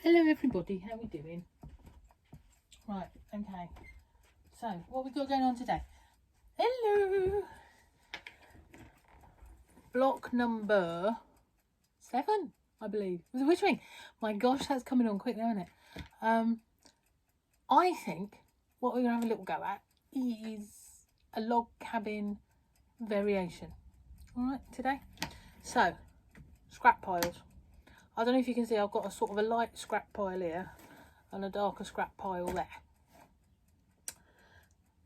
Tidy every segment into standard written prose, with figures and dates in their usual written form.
Hello everybody, how are we doing? Right, okay. So, what we got going on today? Hello! Block number 7, I believe. Was it which ring? My gosh, that's coming on quick now, isn't it? I think what we're going to have a little go at is a log cabin variation. Alright, today. So, scrap piles. I don't know if you can see, I've got a sort of a light scrap pile here and a darker scrap pile there.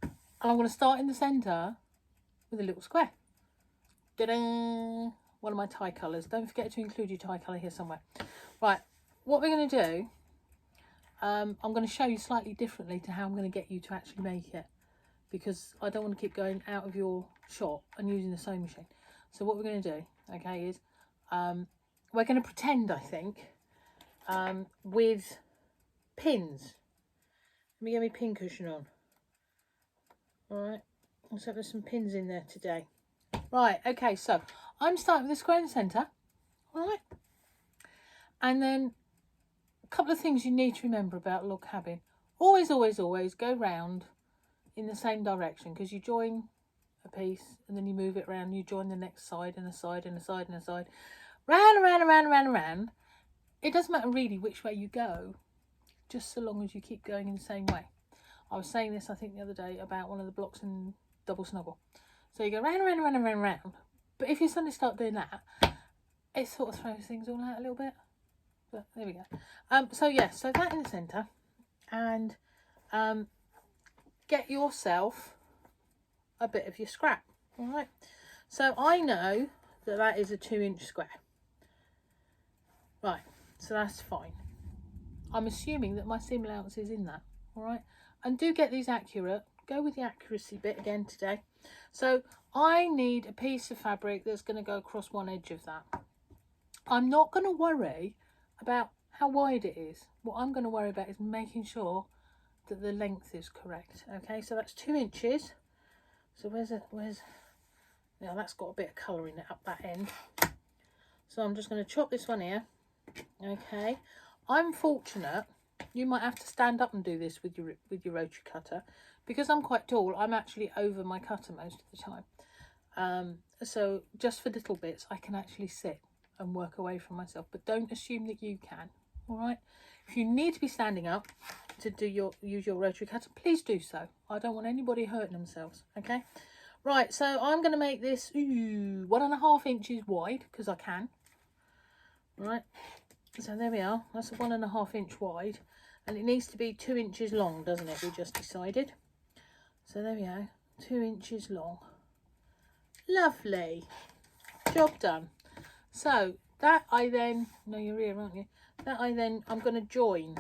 And I'm going to start in the centre with a little square. Ta-da! One of my tie colours. Don't forget to include your tie colour here somewhere. Right, what we're going to do, I'm going to show you slightly differently to how I'm going to get you to actually make it. Because I don't want to keep going out of your shop and using the sewing machine. So what we're going to do, okay, is we're going to pretend, I think, with pins. Let me get my pin cushion on. Alright, let's have some pins in there today. Right, okay, so I'm starting with a square in the centre. Alright. And then a couple of things you need to remember about log cabin. Always, always, always go round in the same direction, because you join a piece and then you move it around, you join the next side and a side and a side and a side. Round and round and round and round and round. It doesn't matter really which way you go, just so long as you keep going in the same way. I was saying this, I think, the other day about one of the blocks in Double Snuggle. So you go round and round and round and round and round. But if you suddenly start doing that, it sort of throws things all out a little bit. But there we go. So yeah, so that in the centre. And get yourself a bit of your scrap. Alright. So I know that that is a 2-inch square. Right, so that's fine. I'm assuming that my seam allowance is in that. Alright. And do get these accurate. Go with the accuracy bit again today. So I need a piece of fabric that's going to go across one edge of that. I'm not going to worry about how wide it is. What I'm going to worry about is making sure that the length is correct. Okay, so that's 2 inches. So where's now that's got a bit of colour in it up that end. So I'm just going to chop this one here. Okay, I'm fortunate. You might have to stand up and do this with your rotary cutter, because I'm quite tall. I'm actually over my cutter most of the time. So just for little bits, I can actually sit and work away from myself. But don't assume that you can. All right. If you need to be standing up to use your rotary cutter, please do so. I don't want anybody hurting themselves. Okay. Right. So I'm going to make this 1.5 inches wide, because I can. Right. So there we are. That's a 1.5 inch wide. And it needs to be 2 inches long, doesn't it? We just decided. So there we go. 2 inches long. Lovely. Job done. So that I then... No, you're here, aren't you? That I'm going to join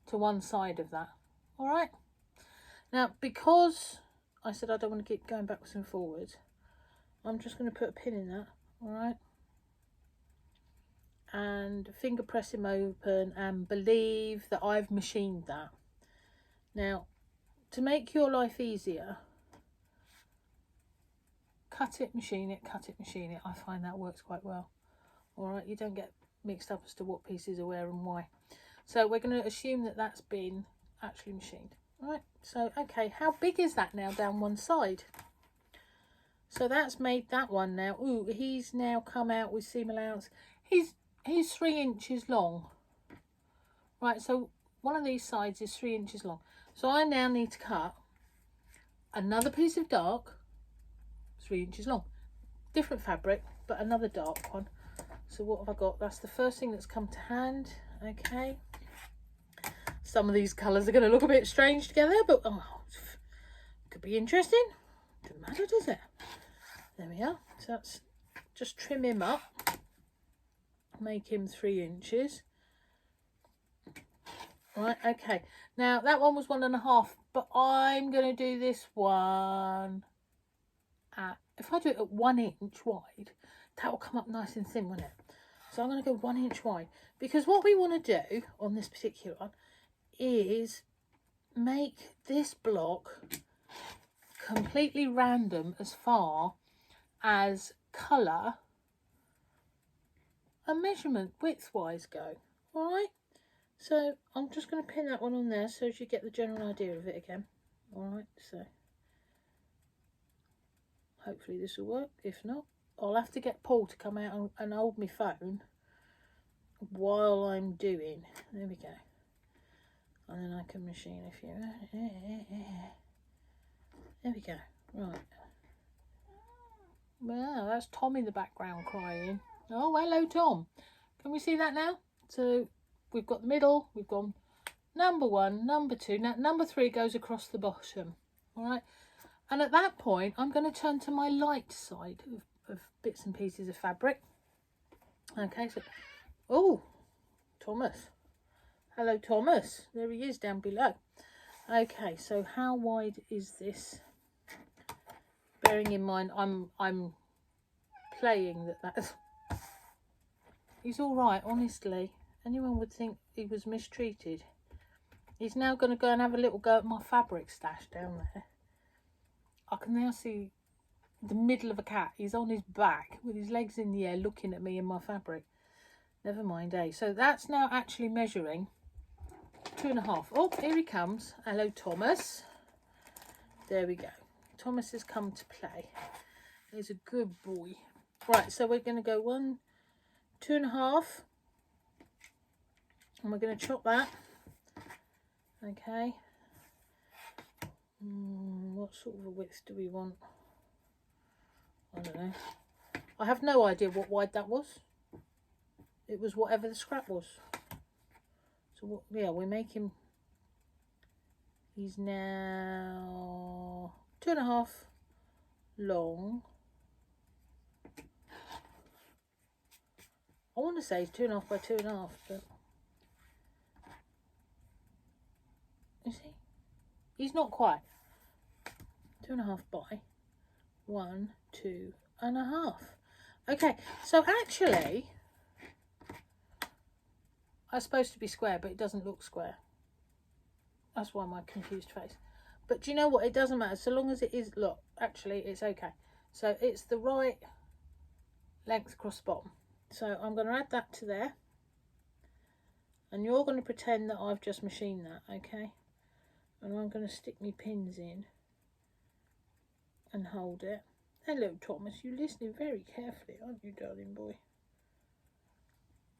to one side of that. All right. Now, because I said I don't want to keep going backwards and forwards, I'm just going to put a pin in that. All right. And finger press him open and believe that I've machined that. Now, to make your life easier, cut it, machine it, cut it, machine it. I find that works quite well. All right, you don't get mixed up as to what pieces are where and why. So we're going to assume that that's been actually machined. All right, so okay, how big is that now down one side? So that's made that one now. Ooh, he's now come out with seam allowance. He's 3 inches long. Right, so one of these sides is 3 inches long. So I now need to cut another piece of dark, 3 inches long. Different fabric, but another dark one. So what have I got? That's the first thing that's come to hand. Okay. Some of these colours are going to look a bit strange together, but oh, could be interesting. Doesn't matter, does it? There we are. So that's just trim him up. Make him 3 inches. Right, okay. Now that one was 1.5, but I'm going to do this one at, if I do it at 1 inch wide, that will come up nice and thin, won't it? So I'm going to go 1 inch wide, because what we want to do on this particular one is make this block completely random as far as colour and measurement width wise go. All right, so I'm just going to pin that one on there so you get the general idea of it again. All right, so hopefully this will work. If not, I'll have to get Paul to come out and hold my phone while I'm doing. There we go. And then I can machine a few. There we go. Right. Wow, that's Tom in the background crying. Oh, hello, Tom. Can we see that now? So we've got the middle. We've gone number 1, number 2. Now number 3 goes across the bottom. All right. And at that point, I'm going to turn to my light side of bits and pieces of fabric. Okay, so, oh, Thomas. Hello, Thomas. There he is down below. Okay, so how wide is this? Bearing in mind, I'm playing that's... He's all right, honestly. Anyone would think he was mistreated. He's now going to go and have a little go at my fabric stash down there. I can now see the middle of a cat. He's on his back with his legs in the air looking at me and my fabric. Never mind, eh? So that's now actually measuring 2.5. Oh, here he comes. Hello, Thomas. There we go. Thomas has come to play. He's a good boy. Right, so we're going to go 1, 2.5. And we're going to chop that. Okay. What sort of a width do we want? I don't know. I have no idea what wide that was. It was whatever the scrap was. So what, yeah, we make him, he's now 2.5 long. I want to say he's 2.5 by 2.5, but you see, he's not quite. 2.5 by 1, 2.5. Okay, so actually, it's supposed to be square, but it doesn't look square. That's why my confused face. But do you know what? It doesn't matter. So long as it is, look, actually, it's okay. So it's the right length across the bottom. So I'm going to add that to there. And you're going to pretend that I've just machined that, okay? And I'm going to stick my pins in and hold it. Hello, Thomas. You're listening very carefully, aren't you, darling boy?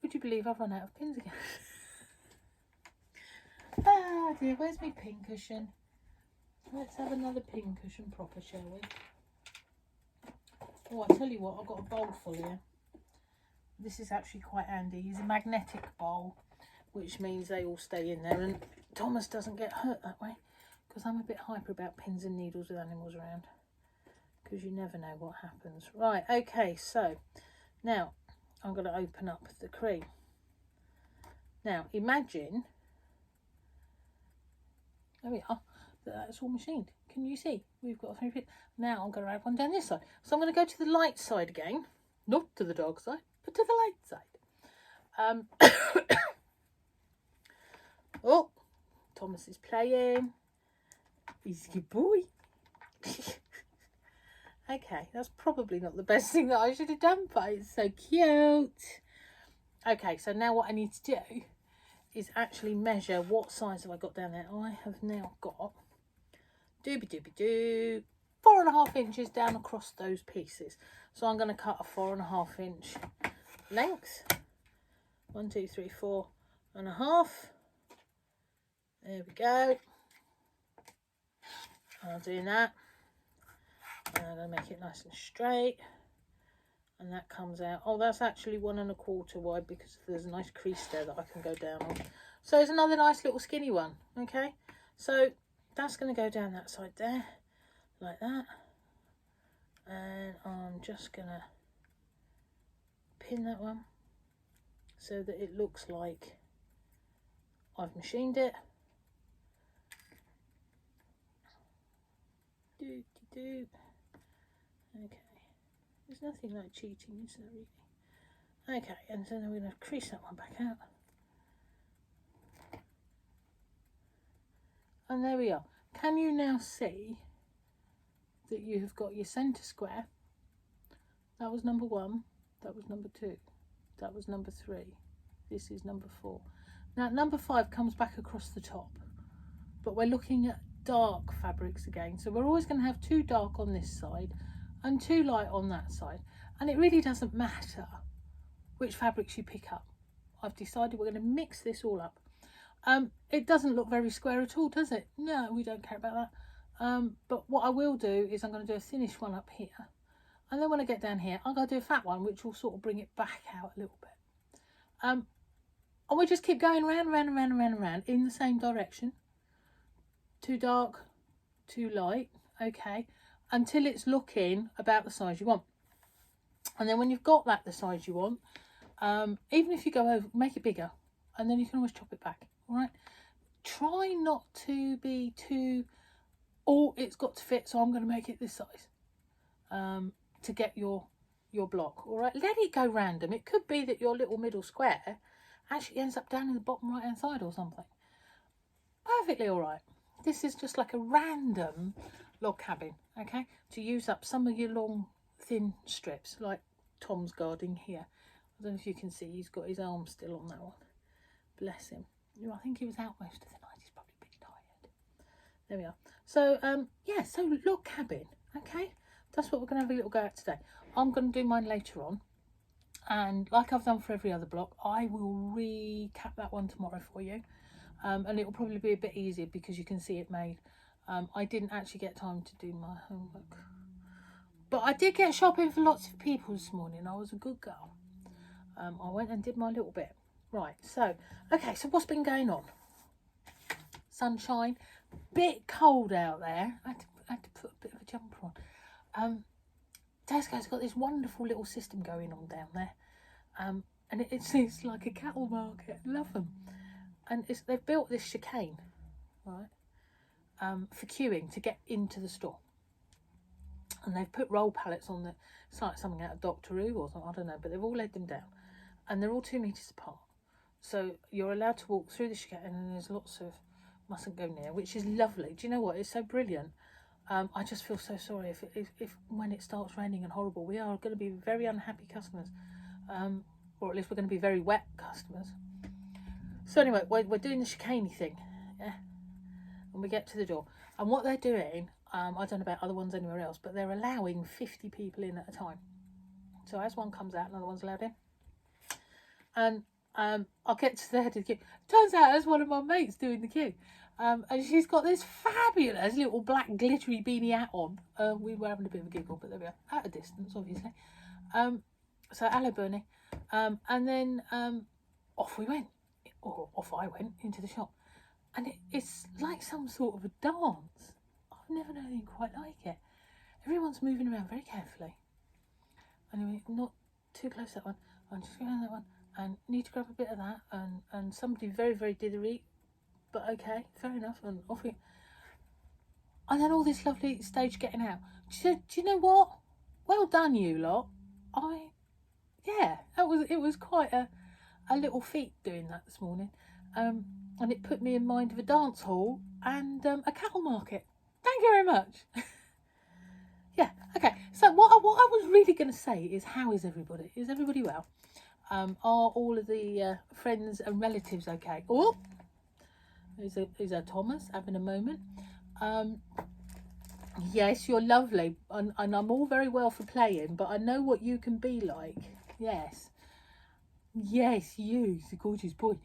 Would you believe I've run out of pins again? Ah dear, where's my pin cushion? Let's have another pin cushion proper, shall we? Oh, I tell you what, I've got a bowl full here. This is actually quite handy. It's a magnetic bowl, which means they all stay in there and Thomas doesn't get hurt that way, because I'm a bit hyper about pins and needles with animals around, because you never know what happens. Right, okay, so now I'm going to open up the cream. Now imagine, there we are, that's all machined. Can you see? We've got 3 pins. Now I'm going to add one down this side. So I'm going to go to the light side again, not to the dark side, but to the light side. Oh, Thomas is playing. He's a good boy. Okay, that's probably not the best thing that I should have done, but it's so cute. Okay, so now what I need to do is actually measure what size have I got down there. I have now got 4.5 inches down across those pieces. So I'm going to cut a 4.5 inch length. 1, 2, 3, 4.5. There we go. I'm doing that. And I'm going to make it nice and straight. And that comes out. Oh, that's actually 1.25 wide, because there's a nice crease there that I can go down on. So it's another nice little skinny one. Okay. So that's going to go down that side there. Like that. And I'm just going to pin that one so that it looks like I've machined it. Okay. There's nothing like cheating, is there really? Okay, and then we're going to crease that one back out. And there we are. Can you now see that you have got your centre square? That was number 1. That was number 2. That was number 3. This is number 4. Now number 5 comes back across the top, but we're looking at dark fabrics again. So we're always going to have 2 dark on this side and 2 light on that side. And it really doesn't matter which fabrics you pick up. I've decided we're going to mix this all up. It doesn't look very square at all, does it? No, we don't care about that. But what I will do is I'm going to do a thinnish one up here. And then when I get down here, I'm going to do a fat one, which will sort of bring it back out a little bit. And we just keep going round in the same direction. 2 dark, 2 light, okay, until it's looking about the size you want. And then when you've got that the size you want, even if you go over, make it bigger, and then you can always chop it back, all right? Try not to be too, oh, it's got to fit, so I'm going to make it this size to get your block, all right? Let it go random. It could be that your little middle square actually ends up down in the bottom right hand side or something. Perfectly all right. This is just like a random log cabin, okay, to use up some of your long thin strips like Tom's guarding here. I don't know if you can see, he's got his arm still on that one. Bless him. I think he was out most of the night. He's probably a bit tired. There we are. So yeah, so log cabin, okay, that's what we're going to have a little go at today. I'm going to do mine later on, and like I've done for every other block, I will recap that one tomorrow for you, and it will probably be a bit easier because you can see it made. I didn't actually get time to do my homework, but I did get shopping for lots of people this morning. I was a good girl. I went and did my little bit. Right, so okay, so what's been going on? Sunshine, bit cold out there. I had to put a bit of a jumper on. Tesco's got this wonderful little system going on down there, and it's like a cattle market. Love them. And they've built this chicane, right, for queuing to get into the store. And they've put roll pallets on it's like something out of Doctor Who or something, I don't know, but they've all laid them down. And they're all 2 metres apart. So you're allowed to walk through the chicane, and there's lots of mustn't go near, which is lovely. Do you know what? It's so brilliant. I just feel so sorry if when it starts raining and horrible, we are going to be very unhappy customers. Or at least we're going to be very wet customers. So anyway, we're doing the chicane thing. Yeah. And we get to the door. And what they're doing, I don't know about other ones anywhere else, but they're allowing 50 people in at a time. So as one comes out, another one's allowed in. And I'll get to the head of the queue. Turns out there's one of my mates doing the queue. And she's got this fabulous little black glittery beanie hat on. We were having a bit of a giggle, but there we are. At a distance, obviously. So, hello, Bernie. And then off we went. Or off I went into the shop. And it's like some sort of a dance. I've never known anything quite like it. Everyone's moving around very carefully. Anyway, not too close to that one. I'm just going to that one. And need to grab a bit of that. And somebody very, very dithery. But okay, fair enough. And off we... And then all this lovely stage getting out. Do you know what? Well done, you lot. Yeah, it was quite a little feat doing that this morning. And it put me in mind of a dance hall and a cattle market. Thank you very much. Yeah, okay. So what I was really going to say is, how is everybody? Is everybody well? Are all of the friends and relatives okay? Oh, is our Thomas having a moment? Yes, you're lovely, and I'm all very well for playing, but I know what you can be like. Yes, you, the gorgeous boy.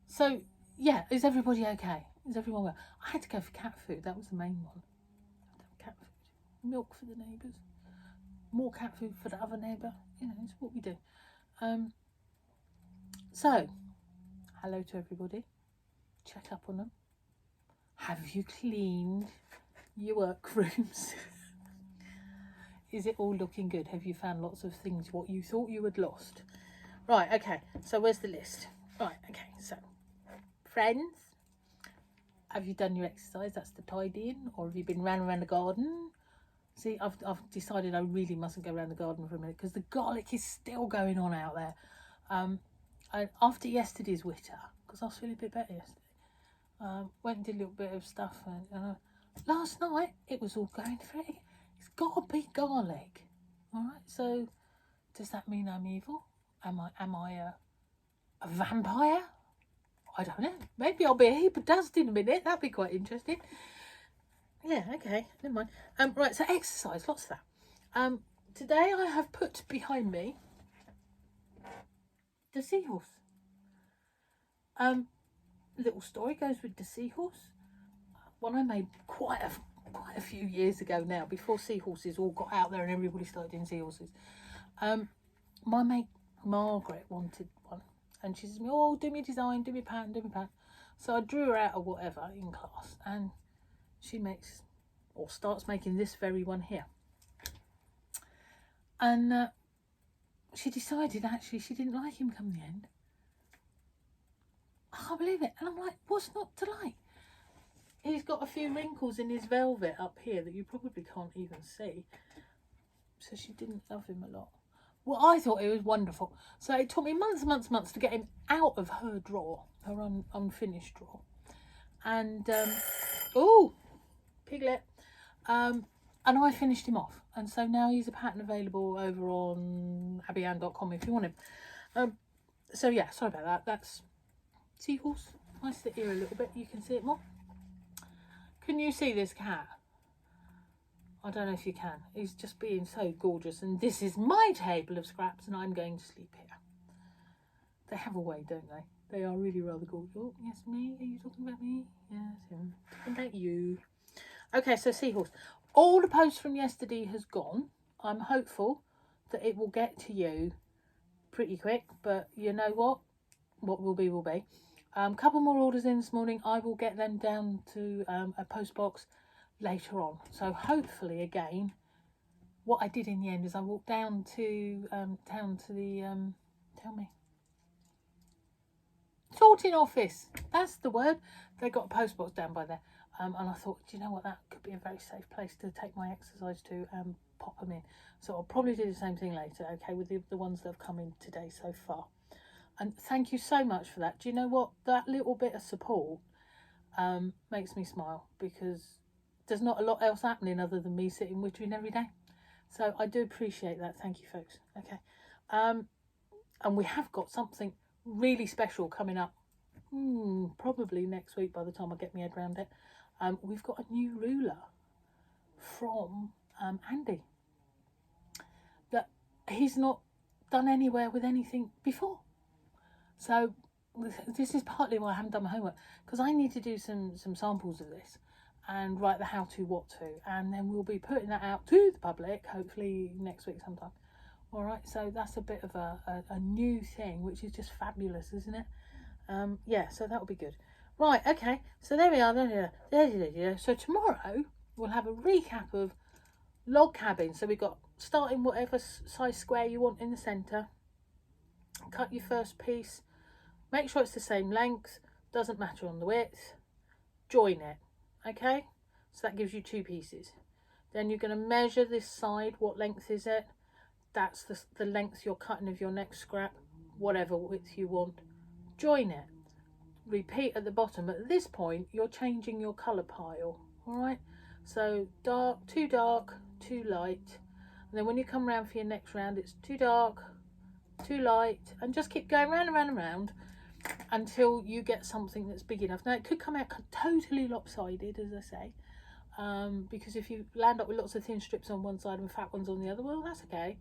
So yeah, is everybody okay? Is everyone well? I had to go for cat food. That was the main one. Cat food, milk for the neighbours, more cat food for the other neighbour. You know, it's what we do. So hello to everybody. Check up on them. Have you cleaned your workrooms? Is it all looking good? Have you found lots of things what you thought you had lost? Right, okay, so where's the list? Right, okay, so friends, have you done your exercise? That's the tidying. Or have you been round around the garden? See, I've decided I really mustn't go around the garden for a minute because the garlic is still going on out there. After yesterday's witter, because I was feeling a bit better yesterday, went and did a little bit of stuff, and last night it was all going through. It's got to be garlic. All right, so does that mean I'm evil? Am I a vampire. I don't know. Maybe I'll be a heap of dust in a minute. That'd be quite interesting. Yeah, okay, never mind. Right, so exercise, lots of that. Today I have put behind me the seahorse. Little story goes with the seahorse. One I made quite a few years ago now, before seahorses all got out there and everybody started doing seahorses. My mate Margaret wanted one, and she says, "Oh, do me design, do me pattern, do me pattern." So I drew her out or whatever in class, and she makes or starts making this very one here. And she decided actually she didn't like him come the end. I can't believe it. And I'm like, what's not to like? He's got a few wrinkles in his velvet up here that you probably can't even see. So she didn't love him a lot. Well, I thought it was wonderful. So it took me months to get him out of her drawer, her unfinished drawer. And, oh, Piglet. And I finished him off. And so now he's a pattern available over on abbyann.com if you want him. So yeah, sorry about that. That's seahorse. I sit here a little bit. You can see it more. Can you see this cat? I don't know if you can. He's just being so gorgeous. And this is my table of scraps and I'm going to sleep here. They have a way, don't they? They are really rather gorgeous. Oh, yes, me? Are you talking about me? Yes, him. Talking about you. Okay, so seahorse. All the post from yesterday has gone. I'm hopeful that it will get to you pretty quick. But you know what? What will be will be. Couple more orders in this morning. I will get them down to a post box later on. So hopefully, again, what I did in the end is I walked down to the tell me, sorting office. That's the word. They got a post box down by there, and I thought, do you know what? That could be a very safe place to take my exercise to and pop them in. So I'll probably do the same thing later. Okay, with the ones that have come in today so far. And thank you so much for that. Do you know what? That little bit of support makes me smile, because there's not a lot else happening other than me sitting wittering every day. So I do appreciate that. Thank you, folks. Okay. And we have got something really special coming up. Probably next week by the time I get my head around it. We've got a new ruler from Andy that he's not done anywhere with anything before. So this is partly why I haven't done my homework, because I need to do some samples of this and write the how to, what to, and then we'll be putting that out to the public hopefully next week sometime. All right, so that's a bit of a new thing, which is just fabulous, isn't it? Yeah, so that will be good. Right, okay, so there we are. There. So tomorrow we'll have a recap of log cabin. So we've got starting whatever size square you want in the centre. Cut your first piece. Make sure it's the same length. Doesn't matter on the width. Join it. Okay? So that gives you two pieces. Then you're going to measure this side. What length is it? That's the length you're cutting of your next scrap. Whatever width you want. Join it. Repeat at the bottom. At this point, you're changing your colour pile. Alright? So dark, too light. And then when you come round for your next round, it's too dark, too light, and just keep going round and round and round until you get something that's big enough. Now it could come out totally lopsided, as I say, because if you land up with lots of thin strips on one side and fat ones on the other, well, that's okay,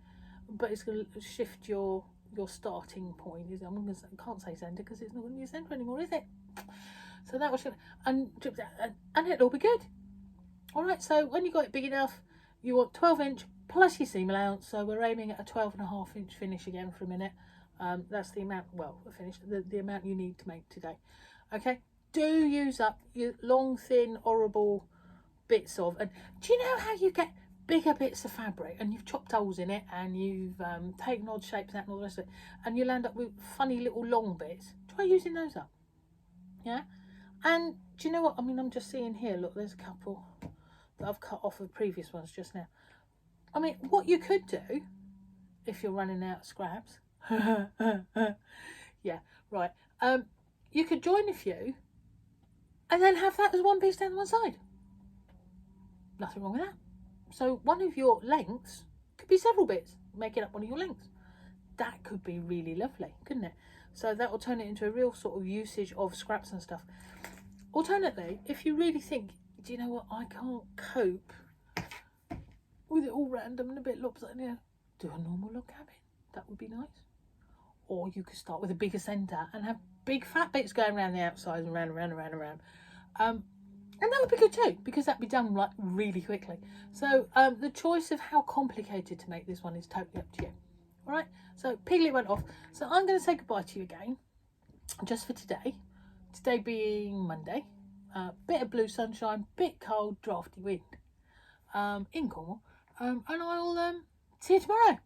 but it's going to shift your starting point. I can't say centre because it's not going to be a centre anymore, is it? So that was and it'll be good. All right, so when you got it big enough, you want 12-inch plus your seam allowance. So we're aiming at a 12.5-inch finish again for a minute. That's the amount, well, the amount you need to make today. Okay, do use up your long, thin, horrible bits of, and do you know how you get bigger bits of fabric and you've chopped holes in it and you've taken odd shapes out and all the rest of it, and you'll end up with funny little long bits? Try using those up. Yeah, and do you know what? I mean, I'm just seeing here, look, there's a couple that I've cut off of previous ones just now. I mean, what you could do if you're running out of scraps, yeah, right, you could join a few and then have that as one piece down one side. Nothing wrong with that. So one of your lengths could be several bits, making up one of your lengths. That could be really lovely, couldn't it? So that will turn it into a real sort of usage of scraps and stuff. Alternately, if you really think, do you know what, I can't cope with it all random and a bit lopsided, you know, do a normal log cabin. That would be nice. Or you could start with a bigger centre and have big fat bits going around the outside and around. And that would be good too, because that'd be done like really quickly. So the choice of how complicated to make this one is totally up to you. All right, so Piglet went off. So I'm going to say goodbye to you again, just for today. Today being Monday. Bit of blue sunshine, bit cold, drafty wind in Cornwall. And I'll see you tomorrow.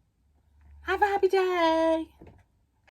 Have a happy day.